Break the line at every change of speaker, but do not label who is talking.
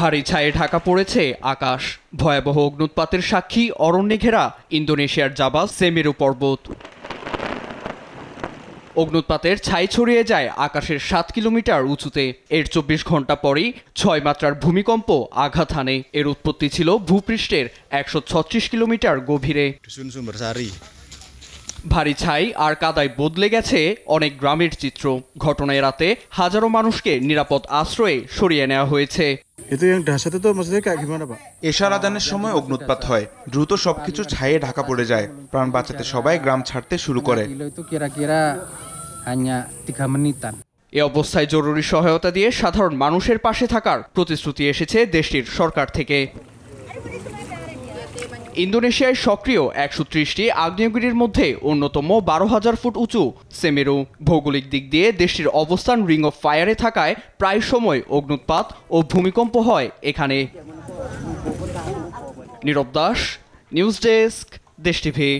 ভারী ছায়ে ঢাকা পড়েছে আকাশ। ভয়াবহ অগ্নুৎপাতের সাক্ষী অরণ্যে ঘেরা ইন্দোনেশিয়ার জাবা সেমেরু পর্বত। অগ্নুৎপাতের ছাই ছড়িয়ে যায় আকাশের ৭ কিলোমিটার উঁচুতে। এর ২৪ ঘন্টা পরেই ৬ মাত্রার ভূমিকম্প আঘাত হানে। এর উৎপত্তি ছিল ভূপৃষ্ঠের ১৩৬ কিলোমিটার গভীরে। ভারী ছাই আর কাদায় বদলে গেছে অনেক গ্রামের চিত্র। ঘটনা এড়াতে হাজারো মানুষকে নিরাপদ আশ্রয়ে সরিয়ে নেওয়া হয়েছে।
এশার আজানের সময় অগ্নুৎপাত হয়, দ্রুত সবকিছু ছায়ে ঢাকা পড়ে যায়। প্রাণ বাঁচাতে সবাই গ্রাম ছাড়তে শুরু করে।
এ অবস্থায় জরুরি সহায়তা দিয়ে সাধারণ মানুষের পাশে থাকার প্রতিশ্রুতি এসেছে দেশটির সরকার থেকে। ইন্দোনেশিয়ায় সক্রিয় ১৩০টি আগ্নেয়গিরির মধ্যে অন্যতম ১২,০০০ ফুট উঁচু সেমেরু। ভৌগোলিক দিক দিয়ে দেশটির অবস্থান রিং অফ ফায়ারে থাকায় প্রায় সময় অগ্নুৎপাত ও ভূমিকম্প হয় এখানে। নীরব দাস, নিউজ ডেস্ক, দেশ টিভি।